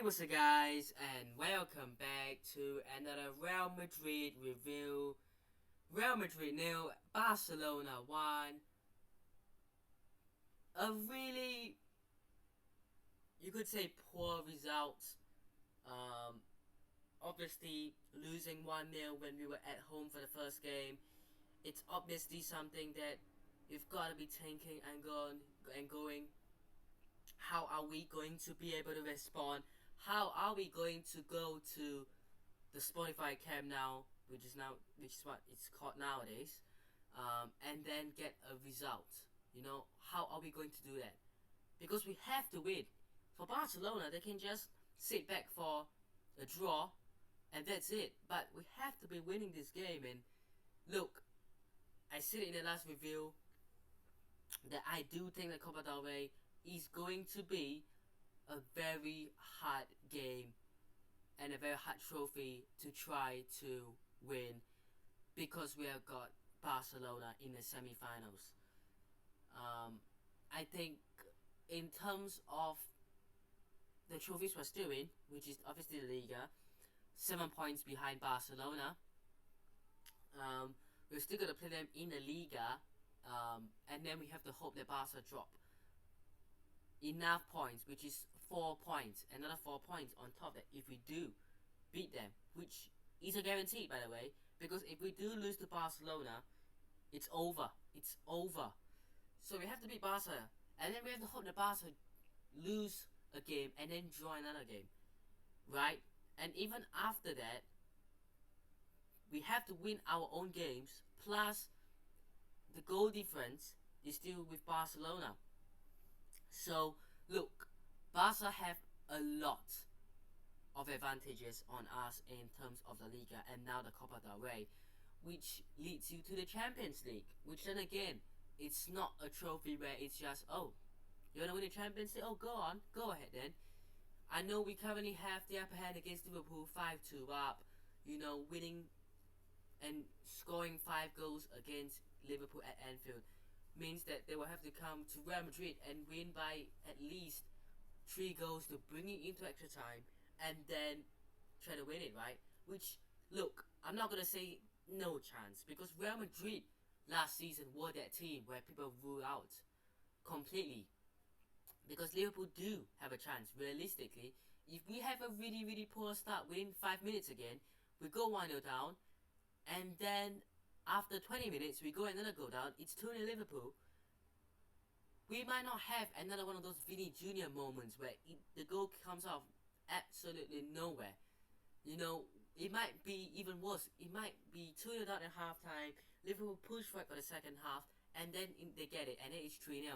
what's up guys, and welcome back to another Real Madrid review. Real Madrid 0, Barcelona 1. A really, you could say, poor result. Obviously losing 1-0 when we were at home for the first game. It's obviously something that you've got to be thinking and going. How are we going to be able to respond? How are we going to go to the Spotify Camp now, which is what it's called nowadays, and then get a result? How are we going to do that? Because we have to win. For Barcelona, they can just sit back for a draw, and that's it. But we have to be winning this game. And look, I said in the last review that I do think that Copa del Rey is going to be a very hard game and a very hard trophy to try to win, because we have got Barcelona in the semi-finals. I think in terms of the trophies we're still in, which is obviously the Liga, 7 points behind Barcelona. We're still going to play them in the Liga, and then we have to hope that Barca drop enough points, which is 4 points, another 4 points on top that if we do beat them, which is a guarantee, by the way, because if we do lose to Barcelona, it's over. It's over. So we have to beat Barca, and then we have to hope that Barca lose a game and then draw another game, right? And even after that, we have to win our own games, plus the goal difference is still with Barcelona. So look, Barca have a lot of advantages on us in terms of the Liga and now the Copa del Rey, which leads you to the Champions League, which then again, it's not a trophy where it's just, oh, you want to win the Champions League? Oh, go on, go ahead then. I know we currently have the upper hand against Liverpool 5-2 up, winning and scoring 5 goals against Liverpool at Anfield means that they will have to come to Real Madrid and win by at least 3 goals to bring it into extra time and then try to win it, right? Which, look, I'm not going to say no chance, because Real Madrid last season were that team where people rule out completely. Because Liverpool do have a chance, realistically. If we have a really, really poor start within 5 minutes again, we go 1-0 down, and then after 20 minutes, we go another goal down. It's 2-0 Liverpool. We might not have another one of those Vinny Jr. moments where the goal comes off absolutely nowhere. It might be even worse. It might be 2-0 down at halftime. Liverpool push right for the second half, and then they get it, and then it's 3-0.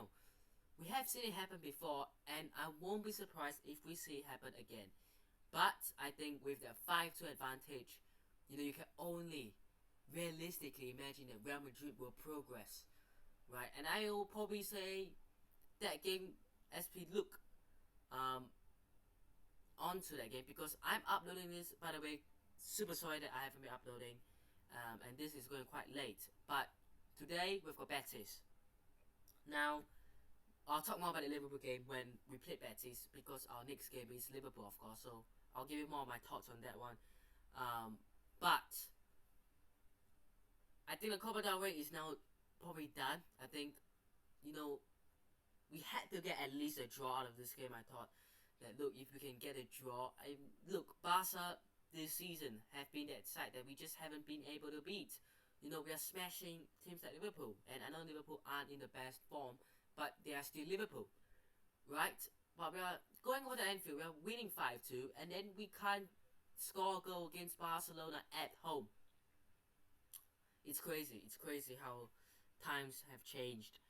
We have seen it happen before, and I won't be surprised if we see it happen again. But I think with the 5-2 advantage, you can only realistically imagine that Real Madrid will progress, right? And I will probably say that game as we look onto that game, because I'm uploading this, by the way, super sorry that I haven't been uploading, and this is going quite late, but today we've got Betis. Now, I'll talk more about the Liverpool game when we play Betis, because our next game is Liverpool, of course, so I'll give you more of my thoughts on that one. But I think the Copa del Rey is now probably done. I think, we had to get at least a draw out of this game. I thought that, look, if we can get a draw, look, Barca this season have been that side that we just haven't been able to beat. We are smashing teams like Liverpool, and I know Liverpool aren't in the best form, but they are still Liverpool, right? But we are going over to Anfield, we are winning 5-2, and then we can't score a goal against Barcelona at home. It's crazy. It's crazy how times have changed.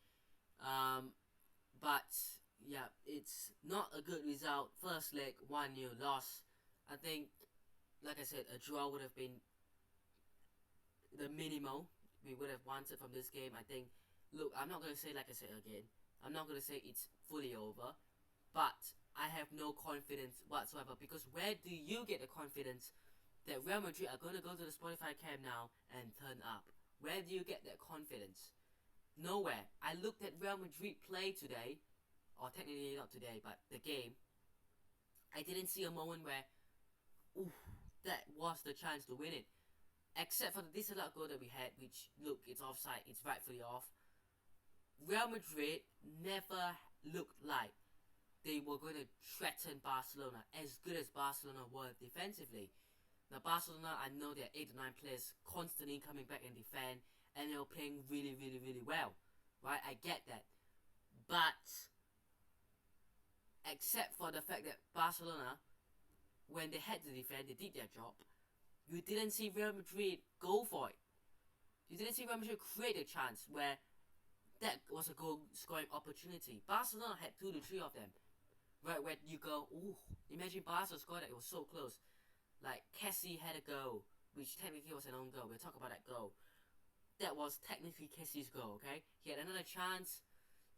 But yeah, it's not a good result. First leg, 1-0 loss. I think, like I said, a draw would have been the minimal we would have wanted from this game. I think, look, I'm not going to say, like I said again, I'm not going to say it's fully over, but I have no confidence whatsoever, because where do you get the confidence that Real Madrid are going to go to the Spotify Camp now and turn up? Where do you get that confidence? Nowhere. I looked at Real Madrid play today, or technically not today, but the game, I didn't see a moment where, ooh, that was the chance to win it. Except for the disallowed goal that we had, which, look, it's offside, it's rightfully off. Real Madrid never looked like they were going to threaten Barcelona as good as Barcelona were defensively. Now Barcelona, I know there are 8 to 9 players constantly coming back and defend, and they were playing really, really, really well, right? I get that, but except for the fact that Barcelona, when they had to defend, they did their job. You didn't see Real Madrid go for it. You didn't see Real Madrid create a chance where that was a goal scoring opportunity. Barcelona had 2 to 3 of them. Right, where you go, ooh, imagine Barca scored that, it was so close. Like, Kessie had a goal, which technically was an own goal. We'll talk about that goal. That was technically Kessie's goal, okay? He had another chance,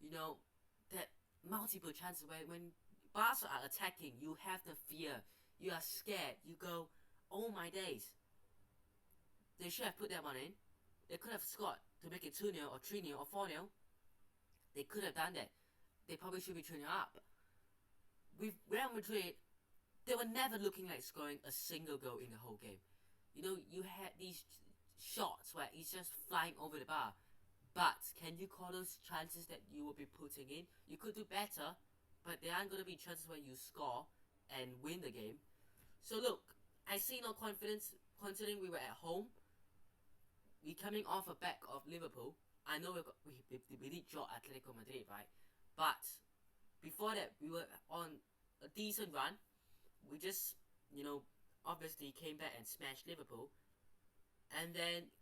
that multiple chances where when Barca are attacking, you have the fear. You are scared. You go, oh my days. They should have put that one in. They could have scored to make it 2-0 or 3-0 or 4-0. They could have done that. They probably should be 3-0 up. With Real Madrid, they were never looking like scoring a single goal in the whole game. You had these shots where it's just flying over the bar. But can you call those chances that you will be putting in? You could do better, but there aren't going to be chances where you score and win the game. So look, I see no confidence considering we were at home. We coming off a back of Liverpool. I know we did draw Atletico Madrid, right? But before that, we were on a decent run. We just, obviously came back and smashed Liverpool. And then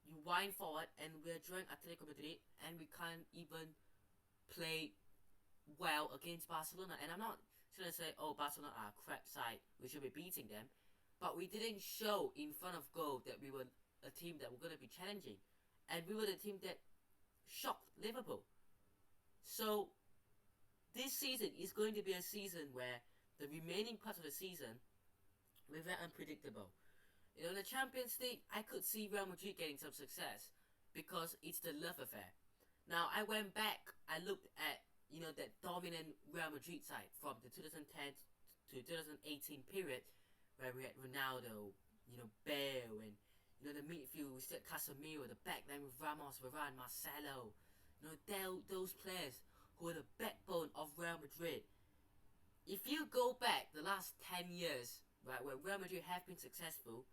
you wind forward and we're drawing Atletico Madrid and we can't even play well against Barcelona. And I'm not trying to say, oh, Barcelona are a crap side, we should be beating them. But we didn't show in front of goal that we were a team that were going to be challenging. And we were the team that shocked Liverpool. So this season is going to be a season where the remaining part of the season will be very unpredictable. The Champions League, I could see Real Madrid getting some success because it's the love affair. Now, I went back, I looked at, that dominant Real Madrid side from the 2010 to 2018 period where we had Ronaldo, Bale, and, the midfield, we still had Casemiro, the back line with Ramos, Varane, Marcelo, those players who are the backbone of Real Madrid. If you go back the last 10 years, right, where Real Madrid have been successful,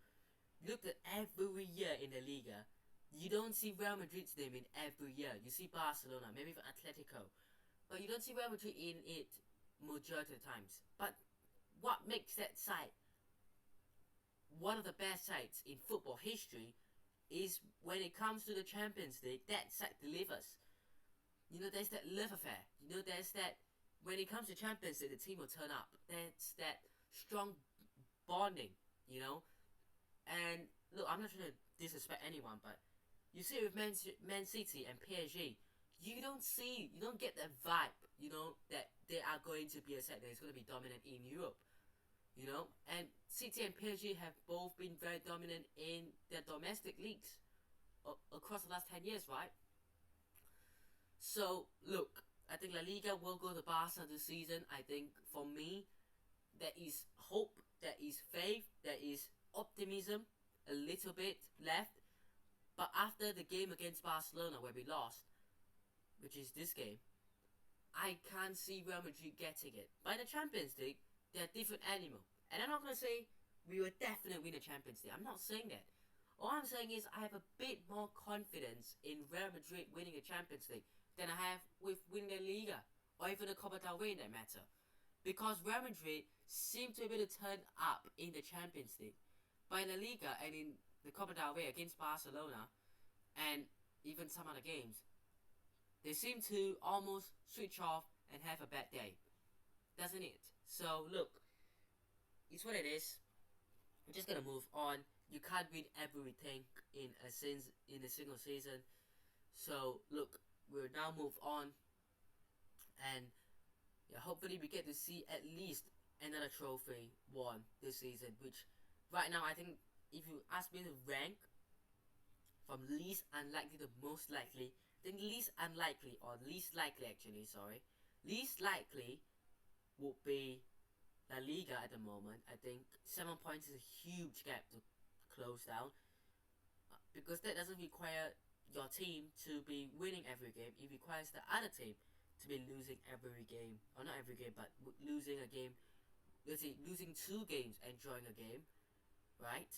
look at every year in the Liga, you don't see Real Madrid's name in every year. You see Barcelona, maybe for Atletico, but you don't see Real Madrid in it majority of the times. But what makes that side one of the best sides in football history is when it comes to the Champions League, that side delivers. There's that love affair. There's that, when it comes to Champions League, the team will turn up. There's that strong bonding, And look, I'm not trying to disrespect anyone, but you see it with Man City and PSG, you don't get that vibe, that they are going to be a side that is going to be dominant in Europe. And City and PSG have both been very dominant in their domestic leagues across the last 10 years, right? So, look, I think La Liga will go to Barca this season. I think, for me, there is hope, there is faith, there is optimism, a little bit left. But after the game against Barcelona where we lost, which is this game, I can't see Real Madrid getting it. By the Champions League, they're a different animal. And I'm not going to say we will definitely win the Champions League. I'm not saying that. All I'm saying is I have a bit more confidence in Real Madrid winning the Champions League than I have with winning the Liga or even the Copa del Rey in that matter. Because Real Madrid seem to be able to turn up in the Champions League. By La Liga and in the Copa del Rey against Barcelona and even some other games, they seem to almost switch off and have a bad day. Doesn't it? So look, it's what it is. We're just gonna move on. You can't win everything in a single season. So look, we'll now move on, and hopefully we get to see at least another trophy won this season. Which right now I think if you ask me to rank from least unlikely to most likely, then least unlikely, or least likely actually, sorry, least likely would be La Liga at the moment, I think 7 points is a huge gap to close down, because that doesn't require your team to be winning every game. It requires the other team to be losing every game, or not every game, but losing a game. Let's say losing 2 games and drawing a game, right?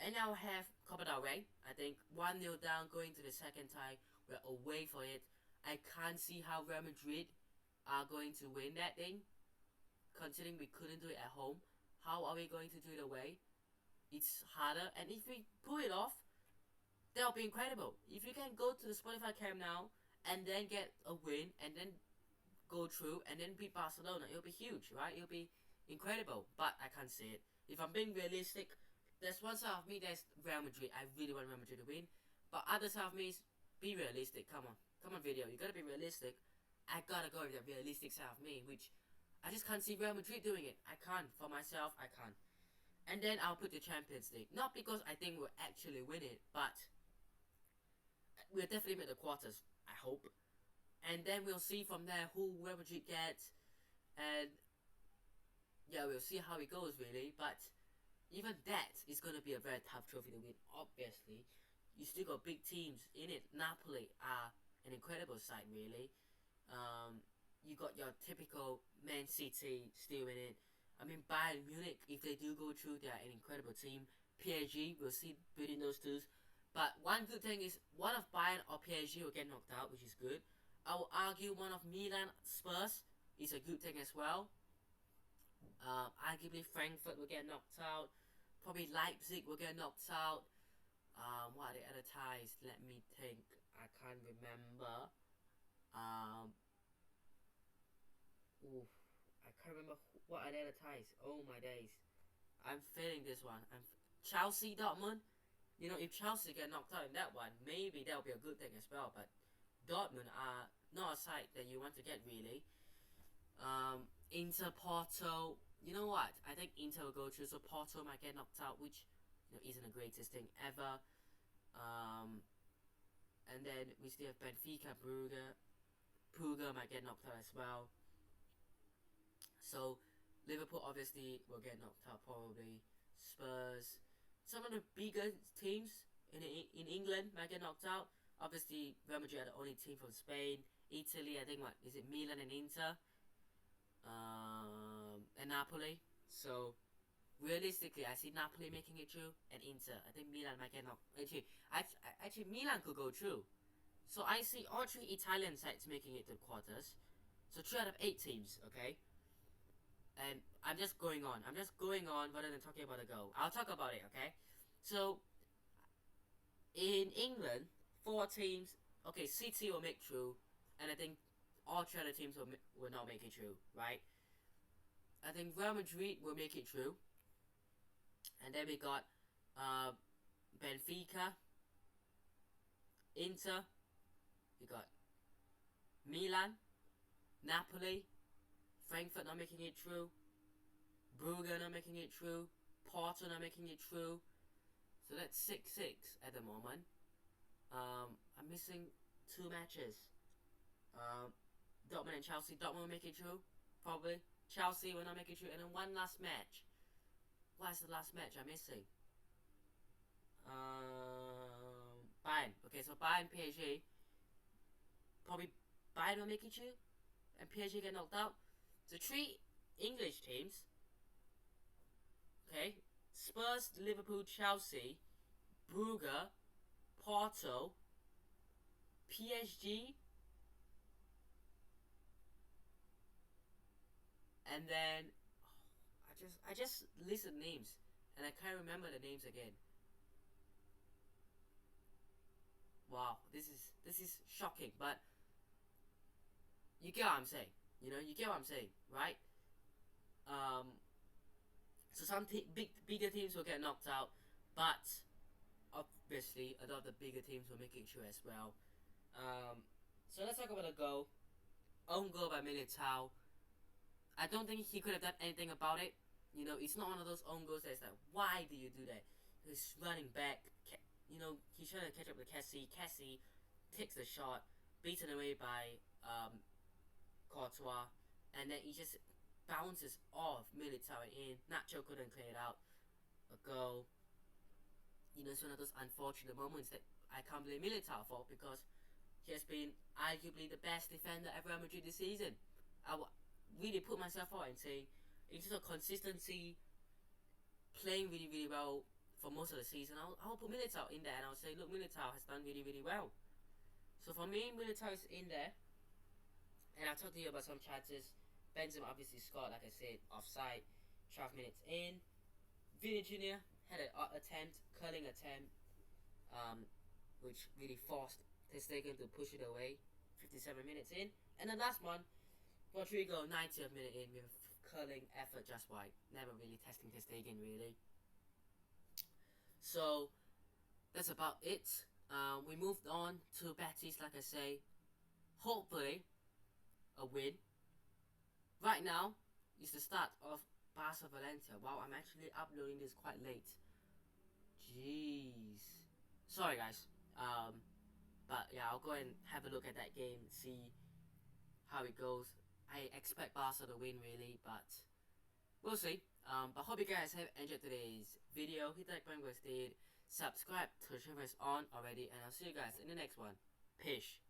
And now have Copa del Rey. I think 1-0 down, going to the second tie. We're away for it. I can't see how Real Madrid are going to win that thing, considering we couldn't do it at home. How are we going to do it away? It's harder, and if we pull it off, that'll be incredible. If you can go to the Spotify Camp now and then get a win and then go through and then beat Barcelona, it'll be huge, right? It'll be incredible, but I can't see it. If I'm being realistic, there's one side of me that's Real Madrid. I really want Real Madrid to win, but other side of me is be realistic. Come on, video. You gotta be realistic. I gotta go with the realistic side of me, which I just can't see Real Madrid doing it. I can't for myself. I can't. And then I'll put the Champions League, not because I think we'll actually win it, but we'll definitely make the quarters. I hope. And then we'll see from there who Real Madrid gets, and yeah, we'll see how it goes really. But even that is going to be a very tough trophy to win. Obviously, you still got big teams in it. Napoli are an incredible side, really. You got your typical Man City still in it. I mean, Bayern Munich, if they do go through, they are an incredible team. PSG, we'll see between those two. But one good thing is, one of Bayern or PSG will get knocked out, which is good. I will argue one of Milan, Spurs is a good thing as well. Arguably Frankfurt will get knocked out. Probably Leipzig will get knocked out. What are the other ties? Let me think. I can't remember. I can't remember what are the other ties. Oh my days. I'm failing this one. Chelsea, Dortmund. You know, if Chelsea get knocked out in that one, maybe that'll be a good thing as well. But Dortmund are not a side that you want to get really. Inter, Porto. You know what? I think Inter will go through, so Porto might get knocked out, which isn't the greatest thing ever. And then we still have Benfica, Brugge. Brugge might get knocked out as well. So Liverpool obviously will get knocked out probably. Spurs. Some of the bigger teams in England might get knocked out. Obviously, Real Madrid are the only team from Spain. Italy, I think, what is it, Milan and Inter, and Napoli. So realistically, I see Napoli making it through, and Inter. I think Milan might get knocked. Actually, Milan could go through. So I see all 3 Italian sides making it to the quarters. So 3 out of 8 teams, okay. And I'm just going on rather than talking about the goal. I'll talk about it, okay. So in England, 4 teams. Okay, City will make through, and I think all 3 other teams will not make it through, right? I think Real Madrid will make it through, and then we got Benfica, Inter, we got Milan, Napoli, Frankfurt not making it through, Brugge not making it through, Porto not making it through. So that's 6-6 at the moment. I'm missing 2 matches. Dortmund and Chelsea. Dortmund will make it through, probably. Chelsea will not make it through, and then one last match. What's the last match I'm missing? Bayern. Okay, so Bayern, PSG. Probably Bayern will make it through, and PSG get knocked out. So 3 English teams. Okay, Spurs, Liverpool, Chelsea, Brugge, Porto, PSG, and then I just listed names and I can't remember the names again. Wow, this is shocking, but you get what I'm saying. You get what I'm saying, right? So some bigger teams will get knocked out, but obviously a lot of the bigger teams will make it through as well. So let's talk about the goal. Own goal by Militao. I don't think he could have done anything about it. It's not one of those own goals that's like, why do you do that? He's running back. He's trying to catch up with Cassie. Cassie takes the shot, beaten away by Courtois, and then he just bounces off Militao in. Nacho couldn't clear it out. A goal. It's one of those unfortunate moments that I can't blame Militao for, because he has been arguably the best defender at Real Madrid this season. I really put myself out and say, in terms of consistency, playing really, really well for most of the season, I'll put Militao in there, and I'll say, look, Militao has done really, really well. So for me, Militao is in there. And I'll talk to you about some chances. Benzema obviously scored, like I said, offside, 12 minutes in. Vini Jr. had an attempt, curling attempt, which really forced Ter Stegen to push it away, 57 minutes in. And the last one, Rodrigo, 90th minute in, with a curling effort just wide. Never really testing Ter Stegen, really. So, that's about it. We moved on to Betis, like I say. Hopefully, a win. Right now is the start of Barca Valencia. Wow, I'm actually uploading this quite late. Jeez. Sorry guys. But yeah, I'll go and have a look at that game, see how it goes. I expect Barca to win really, but we'll see. But hope you guys have enjoyed today's video. Hit that like button if you did. Subscribe to the channel if it's on already, and I'll see you guys in the next one. Peace.